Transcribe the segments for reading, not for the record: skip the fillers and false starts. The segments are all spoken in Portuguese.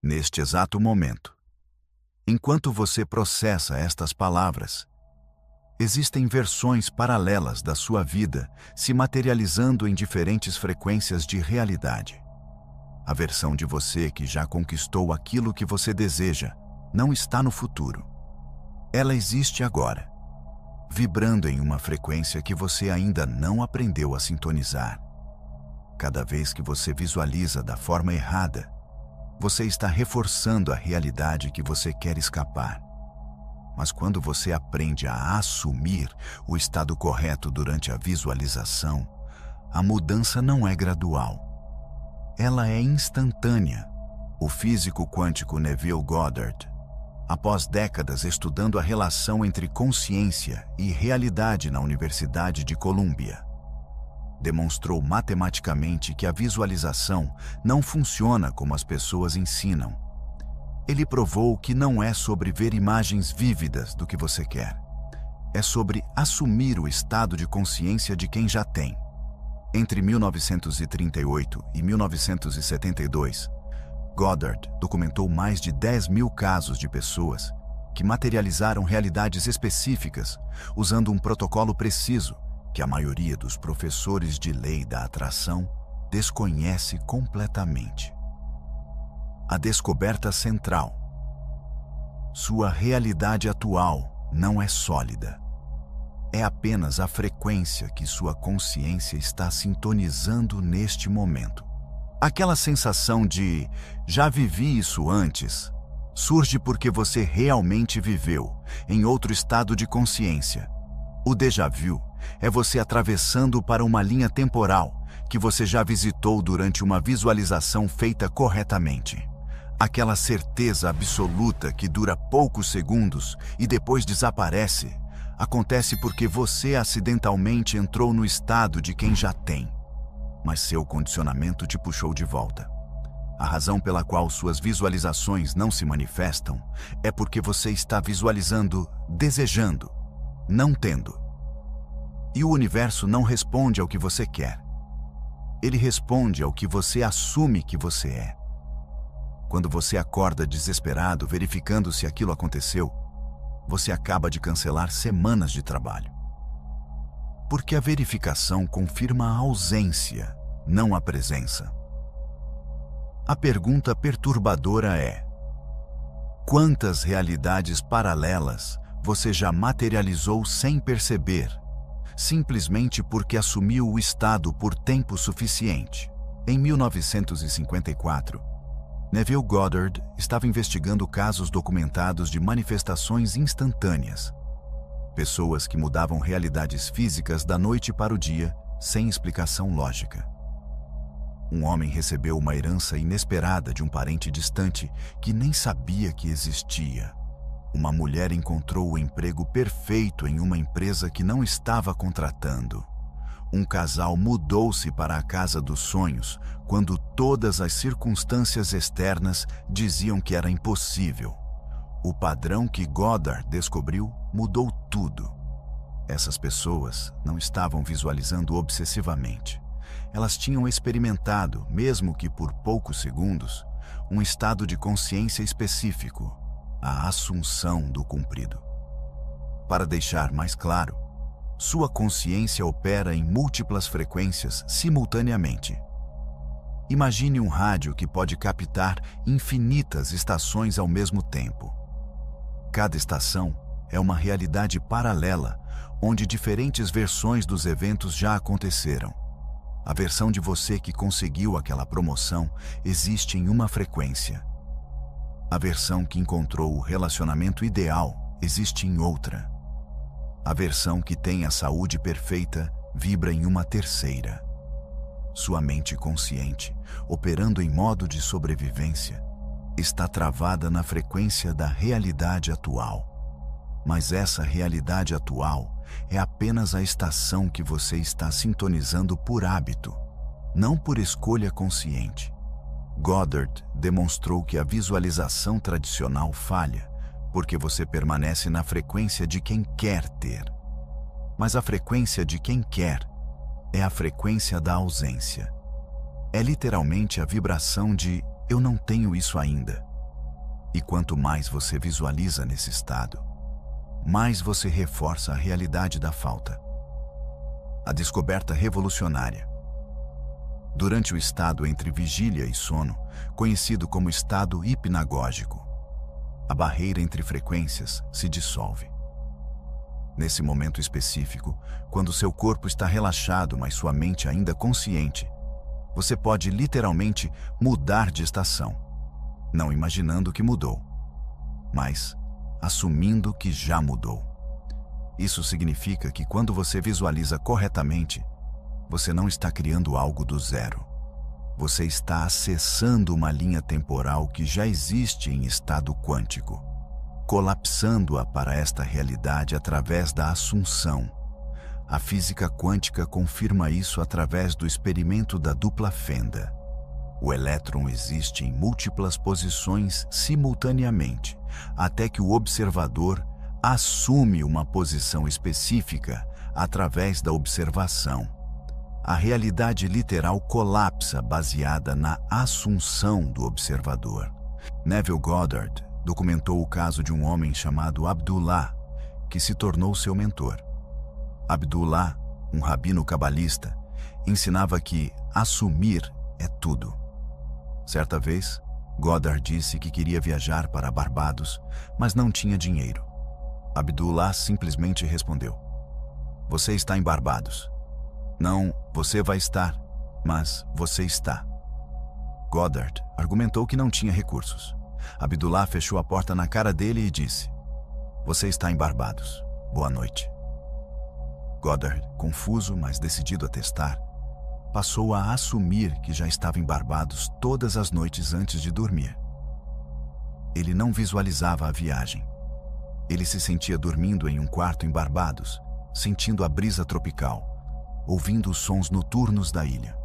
neste exato momento. Enquanto você processa estas palavras, existem versões paralelas da sua vida se materializando em diferentes frequências de realidade. A versão de você que já conquistou aquilo que você deseja não está no futuro. Ela existe agora, vibrando em uma frequência que você ainda não aprendeu a sintonizar. Cada vez que você visualiza da forma errada, você está reforçando a realidade que você quer escapar. Mas quando você aprende a assumir o estado correto durante a visualização, a mudança não é gradual. Ela é instantânea. O físico quântico Neville Goddard, após décadas estudando a relação entre consciência e realidade na Universidade de Colômbia, demonstrou matematicamente que a visualização não funciona como as pessoas ensinam. Ele provou que não é sobre ver imagens vívidas do que você quer. É sobre assumir o estado de consciência de quem já tem. Entre 1938 e 1972, Goddard documentou mais de 10.000 casos de pessoas que materializaram realidades específicas usando um protocolo preciso que a maioria dos professores de lei da atração desconhece completamente. A descoberta central: sua realidade atual não é sólida. É apenas a frequência que sua consciência está sintonizando neste momento. Aquela sensação de "já vivi isso antes" surge porque você realmente viveu em outro estado de consciência. O déjà vu é você atravessando para uma linha temporal que você já visitou durante uma visualização feita corretamente. Aquela certeza absoluta que dura poucos segundos e depois desaparece, acontece porque você acidentalmente entrou no estado de quem já tem, mas seu condicionamento te puxou de volta. A razão pela qual suas visualizações não se manifestam é porque você está visualizando, desejando, não tendo. E o universo não responde ao que você quer. Ele responde ao que você assume que você é. Quando você acorda desesperado verificando se aquilo aconteceu, você acaba de cancelar semanas de trabalho. Porque a verificação confirma a ausência, não a presença. A pergunta perturbadora é: quantas realidades paralelas você já materializou sem perceber, simplesmente porque assumiu o estado por tempo suficiente? Em 1954, Neville Goddard estava investigando casos documentados de manifestações instantâneas. Pessoas que mudavam realidades físicas da noite para o dia, sem explicação lógica. Um homem recebeu uma herança inesperada de um parente distante que nem sabia que existia. Uma mulher encontrou o emprego perfeito em uma empresa que não estava contratando. Um casal mudou-se para a casa dos sonhos quando todas as circunstâncias externas diziam que era impossível. O padrão que Goddard descobriu mudou tudo. Essas pessoas não estavam visualizando obsessivamente. Elas tinham experimentado, mesmo que por poucos segundos, um estado de consciência específico, a assunção do cumprido. Para deixar mais claro, sua consciência opera em múltiplas frequências simultaneamente. Imagine um rádio que pode captar infinitas estações ao mesmo tempo. Cada estação é uma realidade paralela, onde diferentes versões dos eventos já aconteceram. A versão de você que conseguiu aquela promoção existe em uma frequência. A versão que encontrou o relacionamento ideal existe em outra. A versão que tem a saúde perfeita vibra em uma terceira. Sua mente consciente, operando em modo de sobrevivência, está travada na frequência da realidade atual. Mas essa realidade atual é apenas a estação que você está sintonizando por hábito, não por escolha consciente. Goddard demonstrou que a visualização tradicional falha, porque você permanece na frequência de quem quer ter. Mas a frequência de quem quer é a frequência da ausência. É literalmente a vibração de "eu não tenho isso ainda", E quanto mais você visualiza nesse estado, mais você reforça a realidade da falta. A descoberta revolucionária. Durante o estado entre vigília e sono, conhecido como estado hipnagógico, a barreira entre frequências se dissolve. Nesse momento específico, quando seu corpo está relaxado, mas sua mente ainda consciente, você pode literalmente mudar de estação, não imaginando que mudou, mas assumindo que já mudou. Isso significa que quando você visualiza corretamente, você não está criando algo do zero. Você está acessando uma linha temporal que já existe em estado quântico, colapsando-a para esta realidade através da assunção. A física quântica confirma isso através do experimento da dupla fenda. O elétron existe em múltiplas posições simultaneamente, até que o observador assume uma posição específica através da observação. A realidade literal colapsa baseada na assunção do observador. Neville Goddard documentou o caso de um homem chamado Abdullah, que se tornou seu mentor. Abdullah, um rabino cabalista, ensinava que assumir é tudo. Certa vez, Goddard disse que queria viajar para Barbados, mas não tinha dinheiro. Abdullah simplesmente respondeu: "Você está em Barbados. Não, você vai estar, mas você está." Goddard argumentou que não tinha recursos. Abdullah fechou a porta na cara dele e disse: "Você está em Barbados. Boa noite." Goddard, confuso, mas decidido a testar, passou a assumir que já estava em Barbados todas as noites antes de dormir. Ele não visualizava a viagem. Ele se sentia dormindo em um quarto em Barbados, sentindo a brisa tropical, ouvindo os sons noturnos da ilha.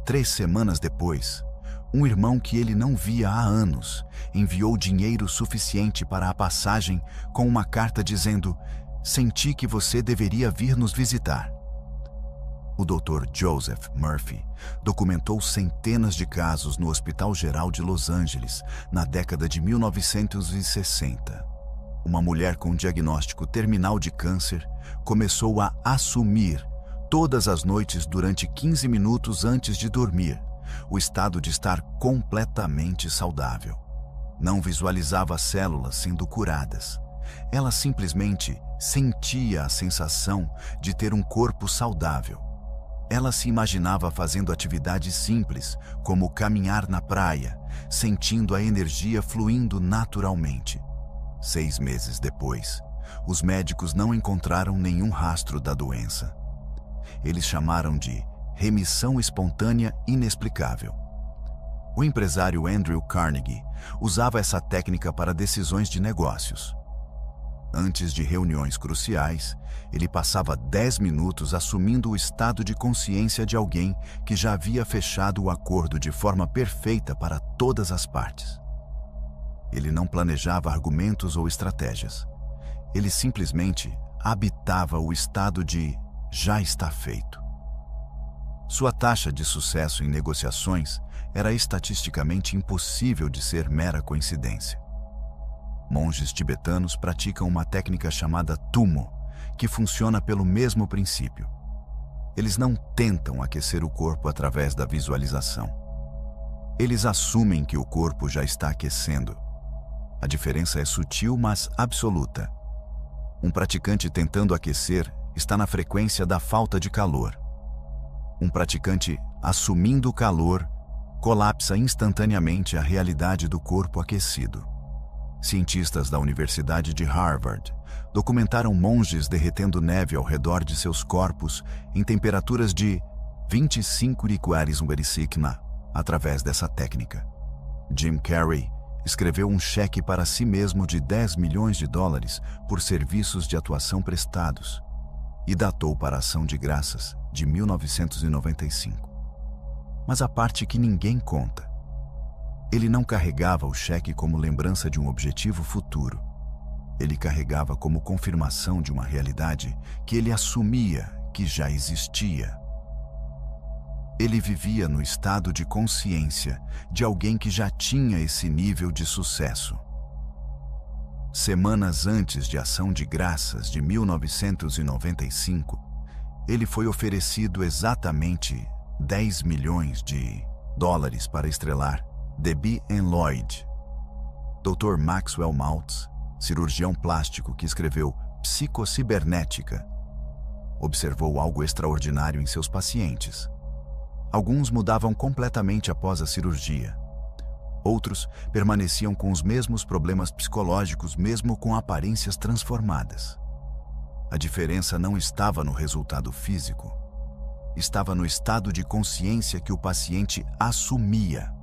3 semanas depois, um irmão que ele não via há anos enviou dinheiro suficiente para a passagem com uma carta dizendo: "Senti que você deveria vir nos visitar." O Dr. Joseph Murphy documentou centenas de casos no Hospital Geral de Los Angeles na década de 1960. Uma mulher com diagnóstico terminal de câncer começou a assumir todas as noites durante 15 minutos antes de dormir o estado de estar completamente saudável. Não visualizava células sendo curadas. Ela simplesmente sentia a sensação de ter um corpo saudável. Ela se imaginava fazendo atividades simples, como caminhar na praia, sentindo a energia fluindo naturalmente. 6 meses depois, os médicos não encontraram nenhum rastro da doença. Eles chamaram de remissão espontânea inexplicável. O empresário Andrew Carnegie usava essa técnica para decisões de negócios. Antes de reuniões cruciais, ele passava 10 minutos assumindo o estado de consciência de alguém que já havia fechado o acordo de forma perfeita para todas as partes. Ele não planejava argumentos ou estratégias. Ele simplesmente habitava o estado de já está feito. Sua taxa de sucesso em negociações era estatisticamente impossível de ser mera coincidência. Monges tibetanos praticam uma técnica chamada Tummo, que funciona pelo mesmo princípio. Eles não tentam aquecer o corpo através da visualização. Eles assumem que o corpo já está aquecendo. A diferença é sutil, mas absoluta. Um praticante tentando aquecer está na frequência da falta de calor. Um praticante assumindo o calor colapsa instantaneamente a realidade do corpo aquecido. Cientistas da Universidade de Harvard documentaram monges derretendo neve ao redor de seus corpos em temperaturas de 25 degrees Celsius através dessa técnica. Jim Carrey escreveu um cheque para si mesmo de $10 milhões por serviços de atuação prestados e datou para a Ação de Graças de 1995. Mas a parte que ninguém conta: ele não carregava o cheque como lembrança de um objetivo futuro. Ele carregava como confirmação de uma realidade que ele assumia que já existia. Ele vivia no estado de consciência de alguém que já tinha esse nível de sucesso. Semanas antes de Ação de Graças de 1995, ele foi oferecido exatamente 10 milhões de dólares para estrelar Debbie and Lloyd. Dr. Maxwell Maltz, cirurgião plástico que escreveu Psicocibernética, observou algo extraordinário em seus pacientes. Alguns mudavam completamente após a cirurgia. Outros permaneciam com os mesmos problemas psicológicos, mesmo com aparências transformadas. A diferença não estava no resultado físico. Estava no estado de consciência que o paciente assumia.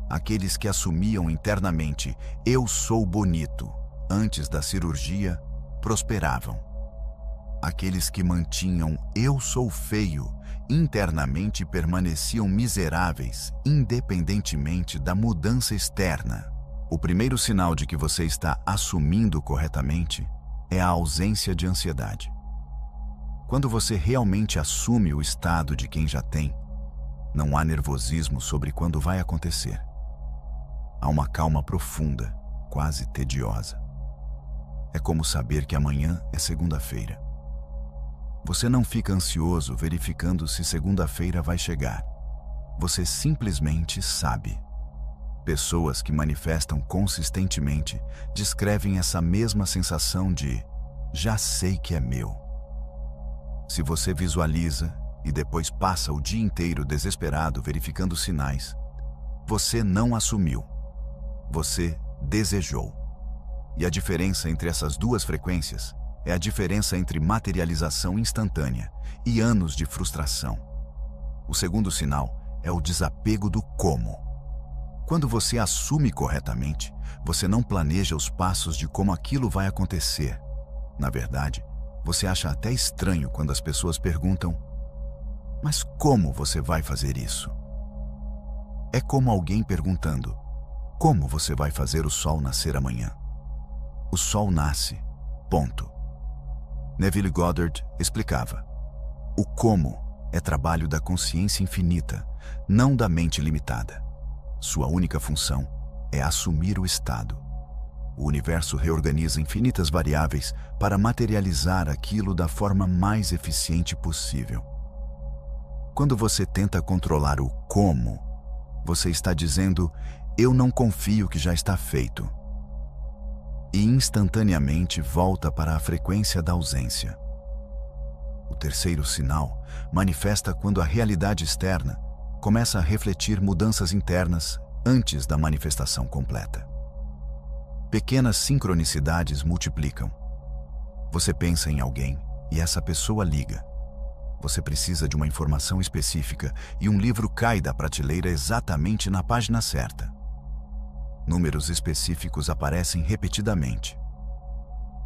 Aqueles que assumiam internamente "eu sou bonito" antes da cirurgia prosperavam. Aqueles que mantinham "eu sou feio" internamente permaneciam miseráveis, independentemente da mudança externa. O primeiro sinal de que você está assumindo corretamente é a ausência de ansiedade. Quando você realmente assume o estado de quem já tem, não há nervosismo sobre quando vai acontecer. Há uma calma profunda, quase tediosa. É como saber que amanhã é segunda-feira. Você não fica ansioso verificando se segunda-feira vai chegar. Você simplesmente sabe. Pessoas que manifestam consistentemente descrevem essa mesma sensação de "já sei que é meu". Se você visualiza e depois passa o dia inteiro desesperado verificando sinais, você não assumiu. Você desejou. E a diferença entre essas duas frequências é a diferença entre materialização instantânea e anos de frustração. O segundo sinal é o desapego do como. Quando você assume corretamente, você não planeja os passos de como aquilo vai acontecer. Na verdade, você acha até estranho quando as pessoas perguntam: "Mas como você vai fazer isso?" É como alguém perguntando: "Como você vai fazer o sol nascer amanhã?" O sol nasce, ponto. Neville Goddard explicava: o como é trabalho da consciência infinita, não da mente limitada. Sua única função é assumir o estado. O universo reorganiza infinitas variáveis para materializar aquilo da forma mais eficiente possível. Quando você tenta controlar o como, você está dizendo: "eu não confio que já está feito." E instantaneamente volta para a frequência da ausência. O terceiro sinal manifesta quando a realidade externa começa a refletir mudanças internas antes da manifestação completa. Pequenas sincronicidades multiplicam. Você pensa em alguém e essa pessoa liga. Você precisa de uma informação específica e um livro cai da prateleira exatamente na página certa. Números específicos aparecem repetidamente.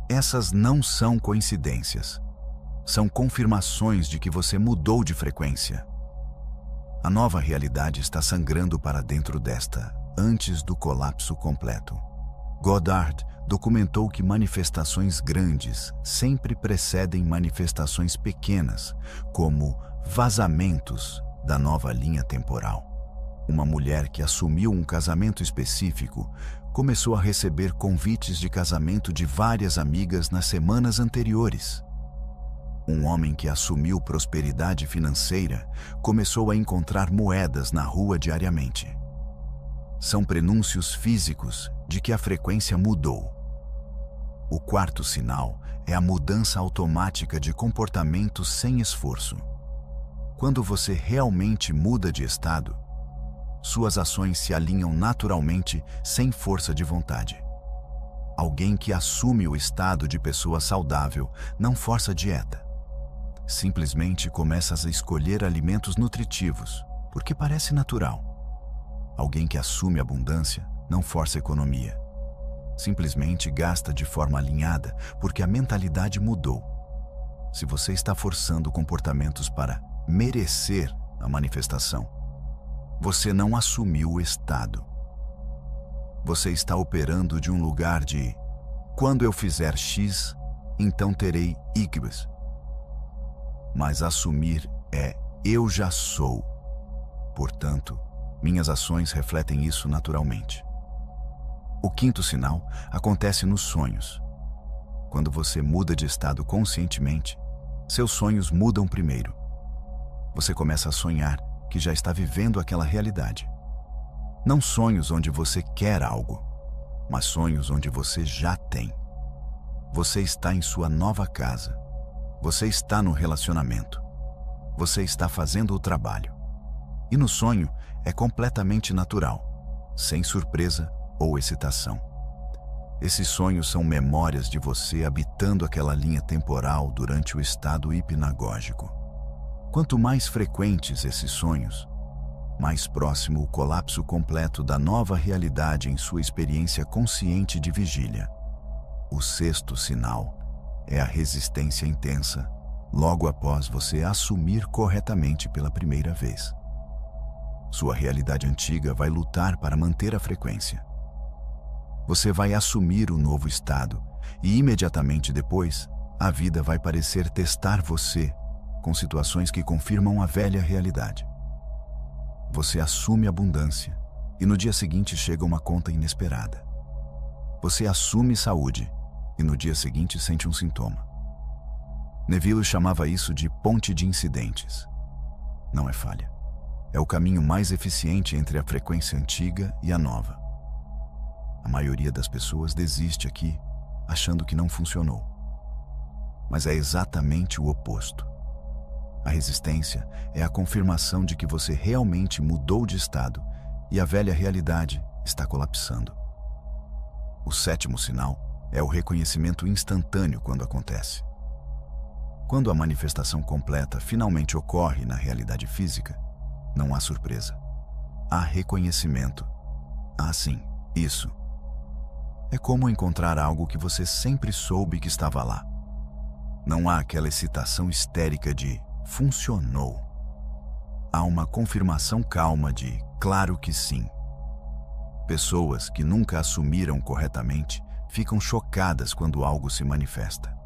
Essas não são coincidências. São confirmações de que você mudou de frequência. A nova realidade está sangrando para dentro desta, antes do colapso completo. Goddard documentou que manifestações grandes sempre precedem manifestações pequenas, como vazamentos da nova linha temporal. Uma mulher que assumiu um casamento específico começou a receber convites de casamento de várias amigas nas semanas anteriores. Um homem que assumiu prosperidade financeira começou a encontrar moedas na rua diariamente. São prenúncios físicos de que a frequência mudou. O quarto sinal é a mudança automática de comportamento sem esforço. Quando você realmente muda de estado, suas ações se alinham naturalmente sem força de vontade. Alguém que assume o estado de pessoa saudável não força dieta. Simplesmente começa a escolher alimentos nutritivos, porque parece natural. Alguém que assume abundância não força economia. Simplesmente gasta de forma alinhada, porque a mentalidade mudou. Se você está forçando comportamentos para merecer a manifestação, você não assumiu o estado. Você está operando de um lugar de "quando eu fizer X, então terei Y". Mas assumir é "eu já sou", portanto, minhas ações refletem isso naturalmente. O quinto sinal acontece nos sonhos. Quando você muda de estado conscientemente, seus sonhos mudam primeiro. Você começa a sonhar que já está vivendo aquela realidade. Não sonhos onde você quer algo, mas sonhos onde você já tem. Você está em sua nova casa. Você está no relacionamento. Você está fazendo o trabalho. E no sonho é completamente natural, sem surpresa ou excitação. Esses sonhos são memórias de você habitando aquela linha temporal durante o estado hipnagógico. Quanto mais frequentes esses sonhos, mais próximo o colapso completo da nova realidade em sua experiência consciente de vigília. O sexto sinal é a resistência intensa, logo após você assumir corretamente pela primeira vez. Sua realidade antiga vai lutar para manter a frequência. Você vai assumir o novo estado e imediatamente depois, a vida vai parecer testar você com situações que confirmam a velha realidade. Você assume abundância e no dia seguinte chega uma conta inesperada. Você assume saúde e no dia seguinte sente um sintoma. Neville chamava isso de ponte de incidentes. Não é falha. É o caminho mais eficiente entre a frequência antiga e a nova. A maioria das pessoas desiste aqui, achando que não funcionou. Mas é exatamente o oposto. A resistência é a confirmação de que você realmente mudou de estado e a velha realidade está colapsando. O sétimo sinal é o reconhecimento instantâneo quando acontece. Quando a manifestação completa finalmente ocorre na realidade física, não há surpresa. Há reconhecimento. Ah, sim, isso. É como encontrar algo que você sempre soube que estava lá. Não há aquela excitação histérica de funcionou. Há uma confirmação calma de claro que sim. Pessoas que nunca assumiram corretamente ficam chocadas quando algo se manifesta.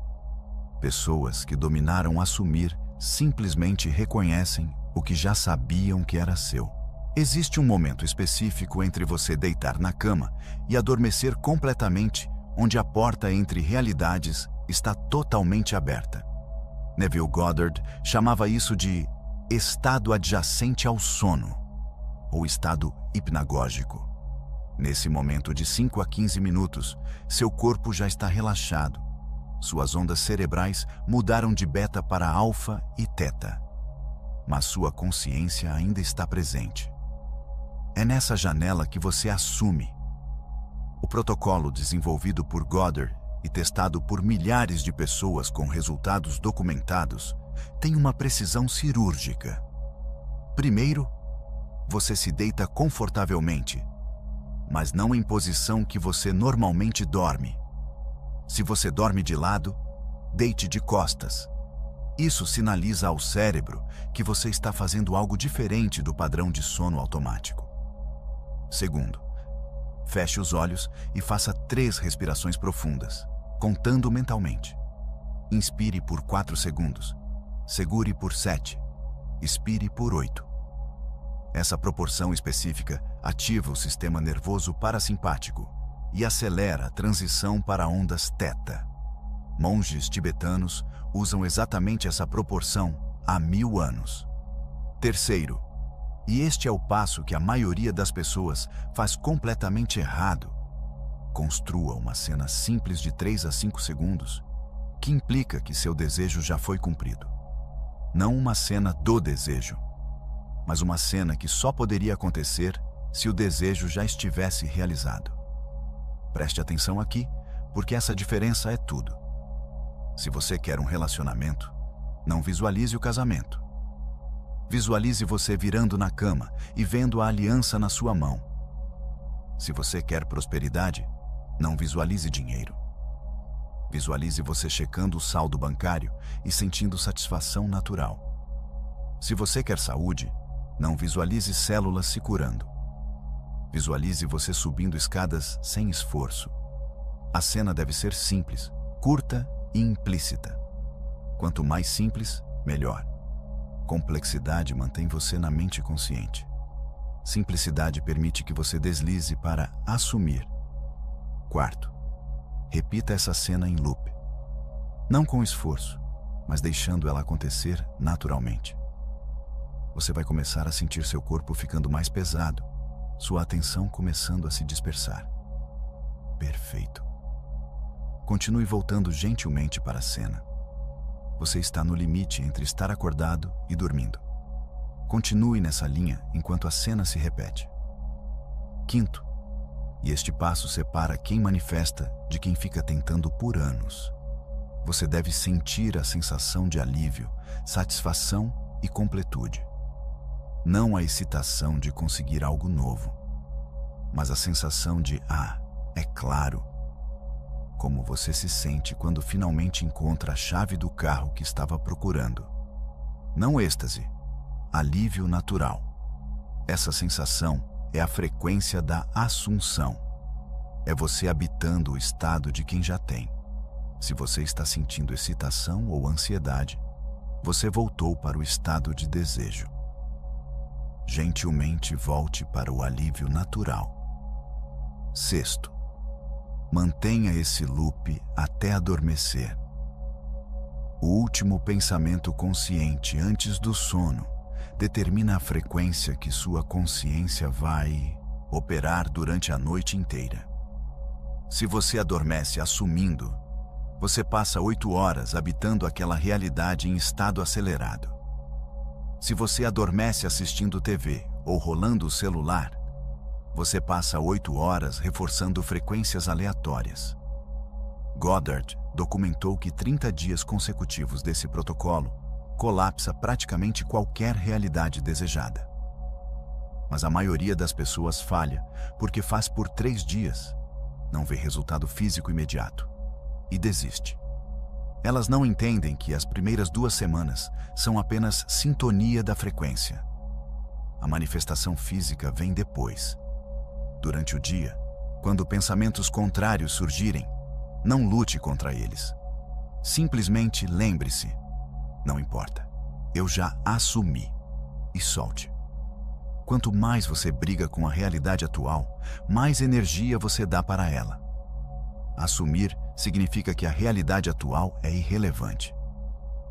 Pessoas que dominaram assumir simplesmente reconhecem o que já sabiam que era seu. Existe um momento específico entre você deitar na cama e adormecer completamente, onde a porta entre realidades está totalmente aberta. Neville Goddard chamava isso de estado adjacente ao sono, ou estado hipnagógico. Nesse momento de 5 a 15 minutos, seu corpo já está relaxado. Suas ondas cerebrais mudaram de beta para alfa e teta, mas sua consciência ainda está presente. É nessa janela que você assume. O protocolo desenvolvido por Goddard e testado por milhares de pessoas com resultados documentados tem uma precisão cirúrgica. Primeiro, você se deita confortavelmente, mas não em posição que você normalmente dorme. Se você dorme de lado, deite de costas. Isso sinaliza ao cérebro que você está fazendo algo diferente do padrão de sono automático. Segundo, feche os olhos e faça 3 respirações profundas, contando mentalmente. Inspire por 4 segundos, segure por 7, expire por 8. Essa proporção específica ativa o sistema nervoso parasimpático e acelera a transição para ondas teta. Monges tibetanos usam exatamente essa proporção há 1000 anos. Terceiro, e este é o passo que a maioria das pessoas faz completamente errado, construa uma cena simples de 3 a 5 segundos, que implica que seu desejo já foi cumprido. Não uma cena do desejo, mas uma cena que só poderia acontecer se o desejo já estivesse realizado. Preste atenção aqui, porque essa diferença é tudo. Se você quer um relacionamento, não visualize o casamento. Visualize você virando na cama e vendo a aliança na sua mão. Se você quer prosperidade, não visualize dinheiro. Visualize você checando o saldo bancário e sentindo satisfação natural. Se você quer saúde, não visualize células se curando. Visualize você subindo escadas sem esforço. A cena deve ser simples, curta e implícita. Quanto mais simples, melhor. Complexidade mantém você na mente consciente. Simplicidade permite que você deslize para assumir. Quarto, repita essa cena em loop. Não com esforço, mas deixando ela acontecer naturalmente. Você vai começar a sentir seu corpo ficando mais pesado, sua atenção começando a se dispersar. Perfeito. Continue voltando gentilmente para a cena. Você está no limite entre estar acordado e dormindo. Continue nessa linha enquanto a cena se repete. Quinto, e este passo separa quem manifesta de quem fica tentando por anos. Você deve sentir a sensação de alívio, satisfação e completude. Não a excitação de conseguir algo novo, mas a sensação de é claro. Como você se sente quando finalmente encontra a chave do carro que estava procurando. Não êxtase, alívio natural. Essa sensação é a frequência da assunção. É você habitando o estado de quem já tem. Se você está sentindo excitação ou ansiedade, você voltou para o estado de desejo. Gentilmente volte para o alívio natural. Sexto, mantenha esse loop até adormecer. O último pensamento consciente antes do sono determina a frequência que sua consciência vai operar durante a noite inteira. Se você adormece assumindo, você passa 8 horas habitando aquela realidade em estado acelerado. Se você adormece assistindo TV ou rolando o celular, você passa 8 horas reforçando frequências aleatórias. Goddard documentou que 30 dias consecutivos desse protocolo colapsa praticamente qualquer realidade desejada. Mas a maioria das pessoas falha porque faz por 3 dias, não vê resultado físico imediato e desiste. Elas não entendem que as primeiras 2 semanas são apenas sintonia da frequência. A manifestação física vem depois. Durante o dia, quando pensamentos contrários surgirem, não lute contra eles. Simplesmente lembre-se: não importa, eu já assumi, e solte. Quanto mais você briga com a realidade atual, mais energia você dá para ela. Assumir significa que a realidade atual é irrelevante.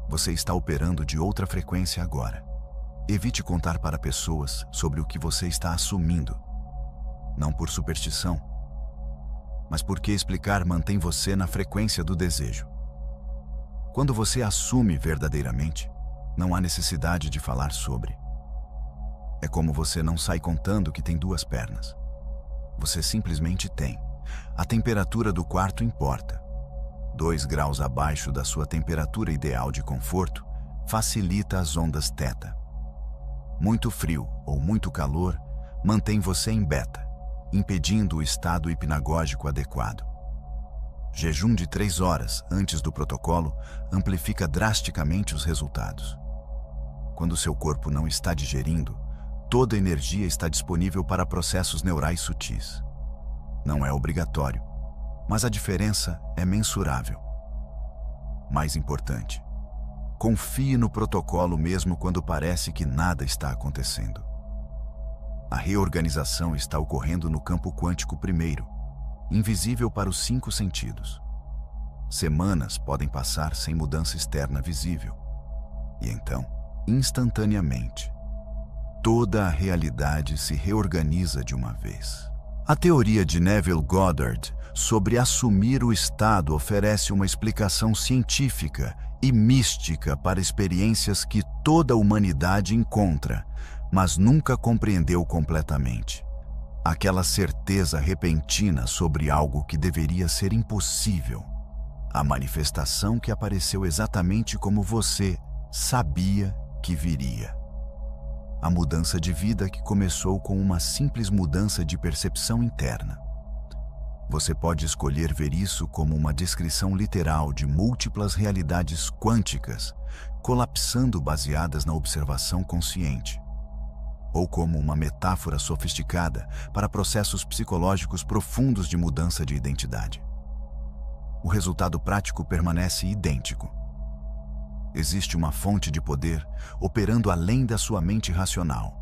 Você está operando de outra frequência agora. Evite contar para pessoas sobre o que você está assumindo. Não por superstição, mas porque explicar mantém você na frequência do desejo. Quando você assume verdadeiramente, não há necessidade de falar sobre. É como você não sai contando que tem 2 pernas. Você simplesmente tem. A temperatura do quarto importa. 2 graus abaixo da sua temperatura ideal de conforto facilita as ondas θ. Muito frio ou muito calor mantém você em beta, impedindo o estado hipnagógico adequado. Jejum de 3 horas antes do protocolo amplifica drasticamente os resultados. Quando seu corpo não está digerindo, toda a energia está disponível para processos neurais sutis. Não é obrigatório, mas a diferença é mensurável. Mais importante, confie no protocolo mesmo quando parece que nada está acontecendo. A reorganização está ocorrendo no campo quântico primeiro, invisível para os 5 sentidos. Semanas podem passar sem mudança externa visível. E então, instantaneamente, toda a realidade se reorganiza de uma vez. A teoria de Neville Goddard sobre assumir o estado oferece uma explicação científica e mística para experiências que toda a humanidade encontra, mas nunca compreendeu completamente. Aquela certeza repentina sobre algo que deveria ser impossível. A manifestação que apareceu exatamente como você sabia que viria. A mudança de vida que começou com uma simples mudança de percepção interna. Você pode escolher ver isso como uma descrição literal de múltiplas realidades quânticas, colapsando baseadas na observação consciente, ou como uma metáfora sofisticada para processos psicológicos profundos de mudança de identidade. O resultado prático permanece idêntico. Existe uma fonte de poder operando além da sua mente racional.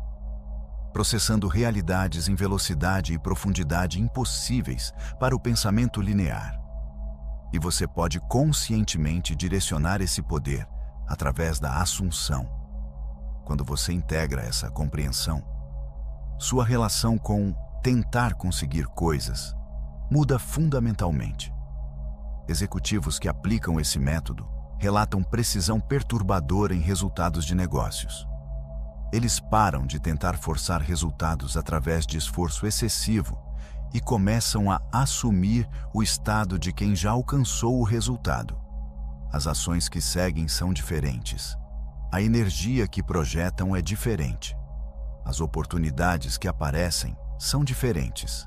processando realidades em velocidade e profundidade impossíveis para o pensamento linear. E você pode conscientemente direcionar esse poder através da assunção. Quando você integra essa compreensão, sua relação com tentar conseguir coisas muda fundamentalmente. Executivos que aplicam esse método relatam precisão perturbadora em resultados de negócios. Eles param de tentar forçar resultados através de esforço excessivo e começam a assumir o estado de quem já alcançou o resultado. As ações que seguem são diferentes. A energia que projetam é diferente. As oportunidades que aparecem são diferentes.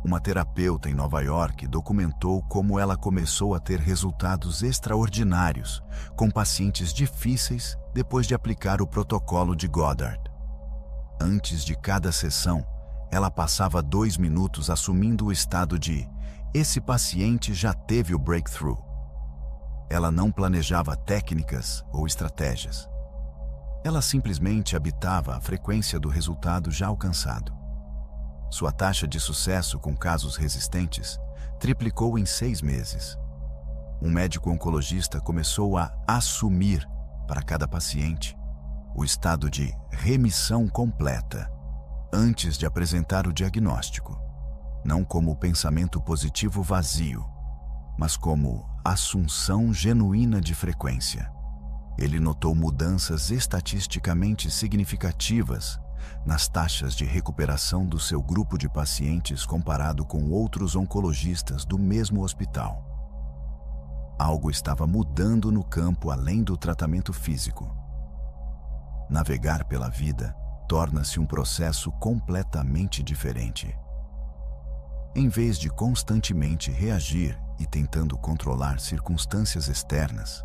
Uma terapeuta em Nova York documentou como ela começou a ter resultados extraordinários com pacientes difíceis depois de aplicar o protocolo de Goddard. Antes de cada sessão, ela passava 2 minutos assumindo o estado de "esse paciente já teve o breakthrough". Ela não planejava técnicas ou estratégias. Ela simplesmente habitava a frequência do resultado já alcançado. Sua taxa de sucesso com casos resistentes triplicou em 6 meses. Um médico oncologista começou a assumir, para cada paciente, o estado de remissão completa, antes de apresentar o diagnóstico, não como pensamento positivo vazio, mas como assunção genuína de frequência. Ele notou mudanças estatisticamente significativas nas taxas de recuperação do seu grupo de pacientes comparado com outros oncologistas do mesmo hospital. Algo estava mudando no campo além do tratamento físico. Navegar pela vida torna-se um processo completamente diferente. Em vez de constantemente reagir e tentando controlar circunstâncias externas,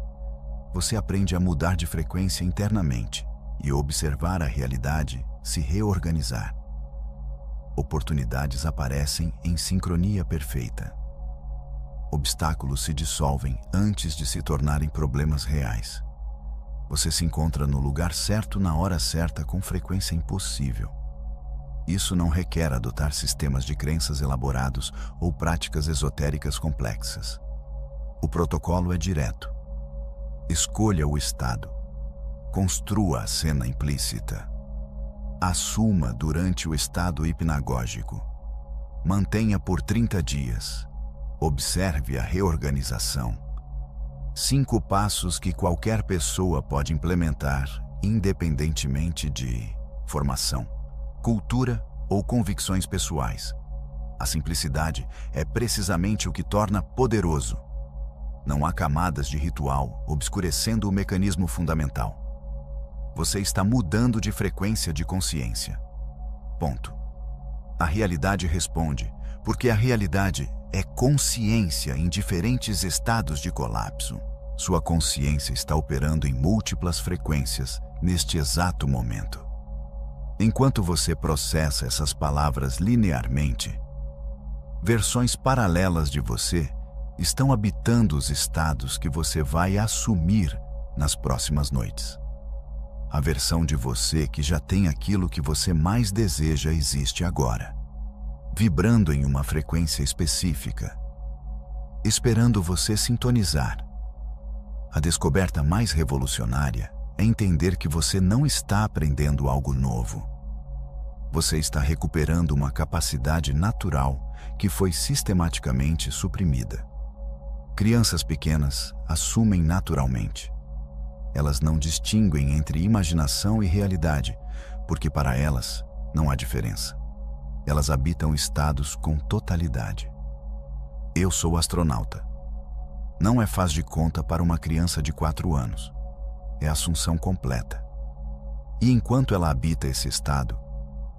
você aprende a mudar de frequência internamente e observar a realidade se reorganizar. Oportunidades aparecem em sincronia perfeita. Obstáculos se dissolvem antes de se tornarem problemas reais. Você se encontra no lugar certo na hora certa com frequência impossível. Isso não requer adotar sistemas de crenças elaborados ou práticas esotéricas complexas. O protocolo é direto. Escolha o estado. Construa a cena implícita. Assuma durante o estado hipnagógico. Mantenha por 30 dias. Observe a reorganização. 5 passos que qualquer pessoa pode implementar, independentemente de formação, cultura ou convicções pessoais. A simplicidade é precisamente o que torna poderoso. Não há camadas de ritual obscurecendo o mecanismo fundamental. Você está mudando de frequência de consciência. Ponto. A realidade responde, porque a realidade é consciência em diferentes estados de colapso. Sua consciência está operando em múltiplas frequências neste exato momento. Enquanto você processa essas palavras linearmente, versões paralelas de você estão habitando os estados que você vai assumir nas próximas noites. A versão de você que já tem aquilo que você mais deseja existe agora, vibrando em uma frequência específica, esperando você sintonizar. A descoberta mais revolucionária é entender que você não está aprendendo algo novo. Você está recuperando uma capacidade natural que foi sistematicamente suprimida. Crianças pequenas assumem naturalmente. Elas não distinguem entre imaginação e realidade, porque para elas não há diferença. Elas habitam estados com totalidade. Eu sou astronauta. Não é faz de conta para uma criança de 4 anos. É assunção completa. E enquanto ela habita esse estado,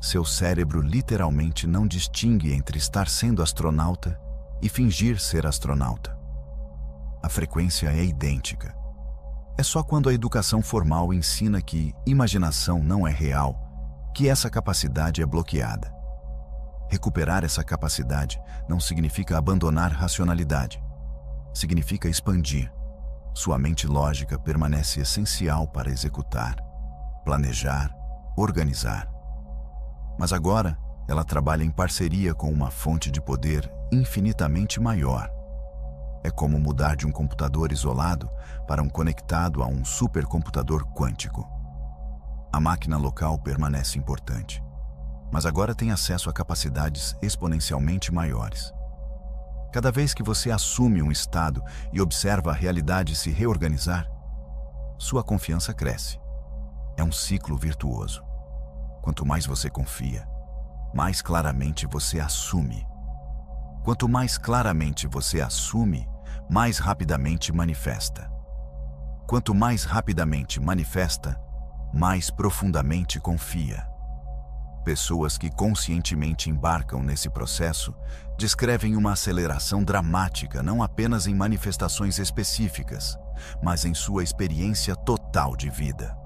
seu cérebro literalmente não distingue entre estar sendo astronauta e fingir ser astronauta. A frequência é idêntica. É só quando a educação formal ensina que imaginação não é real que essa capacidade é bloqueada. Recuperar essa capacidade não significa abandonar racionalidade. Significa expandir. Sua mente lógica permanece essencial para executar, planejar, organizar. Mas agora, ela trabalha em parceria com uma fonte de poder infinitamente maior. É como mudar de um computador isolado para um conectado a um supercomputador quântico. A máquina local permanece importante, mas agora tem acesso a capacidades exponencialmente maiores. Cada vez que você assume um estado e observa a realidade se reorganizar, sua confiança cresce. É um ciclo virtuoso. Quanto mais você confia, mais claramente você assume. Quanto mais claramente você assume, mais rapidamente manifesta. Quanto mais rapidamente manifesta, mais profundamente confia. Pessoas que conscientemente embarcam nesse processo descrevem uma aceleração dramática não apenas em manifestações específicas, mas em sua experiência total de vida.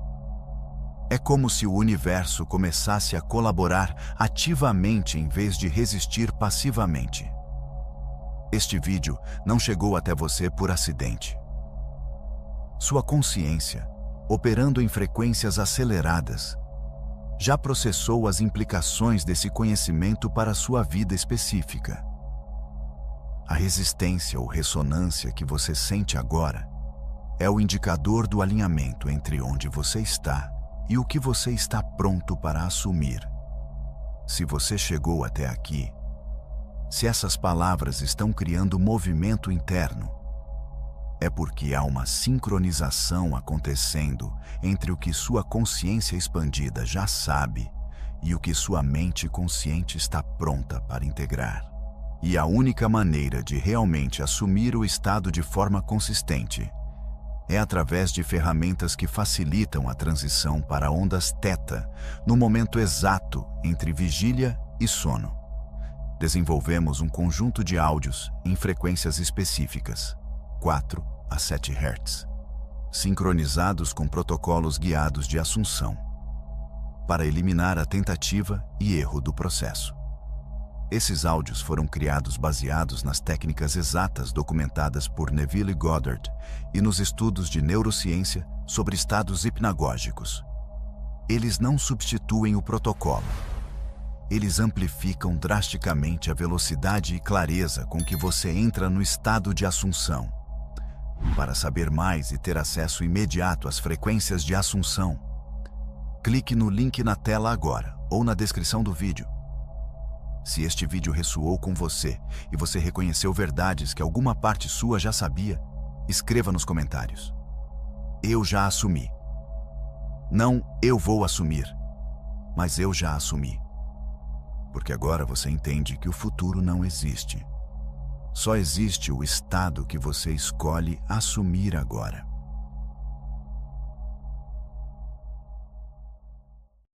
É como se o universo começasse a colaborar ativamente em vez de resistir passivamente. Este vídeo não chegou até você por acidente. Sua consciência, operando em frequências aceleradas, já processou as implicações desse conhecimento para sua vida específica. A resistência ou ressonância que você sente agora é o indicador do alinhamento entre onde você está e o que você está pronto para assumir. Se você chegou até aqui, se essas palavras estão criando movimento interno, é porque há uma sincronização acontecendo entre o que sua consciência expandida já sabe e o que sua mente consciente está pronta para integrar. E a única maneira de realmente assumir o estado de forma consistente é através de ferramentas que facilitam a transição para ondas θ no momento exato entre vigília e sono. Desenvolvemos um conjunto de áudios em frequências específicas, 4 a 7 Hz, sincronizados com protocolos guiados de assunção, para eliminar a tentativa e erro do processo. Esses áudios foram criados baseados nas técnicas exatas documentadas por Neville Goddard e nos estudos de neurociência sobre estados hipnagógicos. Eles não substituem o protocolo. Eles amplificam drasticamente a velocidade e clareza com que você entra no estado de assunção. Para saber mais e ter acesso imediato às frequências de assunção, clique no link na tela agora ou na descrição do vídeo. Se este vídeo ressoou com você e você reconheceu verdades que alguma parte sua já sabia, escreva nos comentários: eu já assumi. Não eu vou assumir, mas eu já assumi. Porque agora você entende que o futuro não existe. Só existe o estado que você escolhe assumir agora.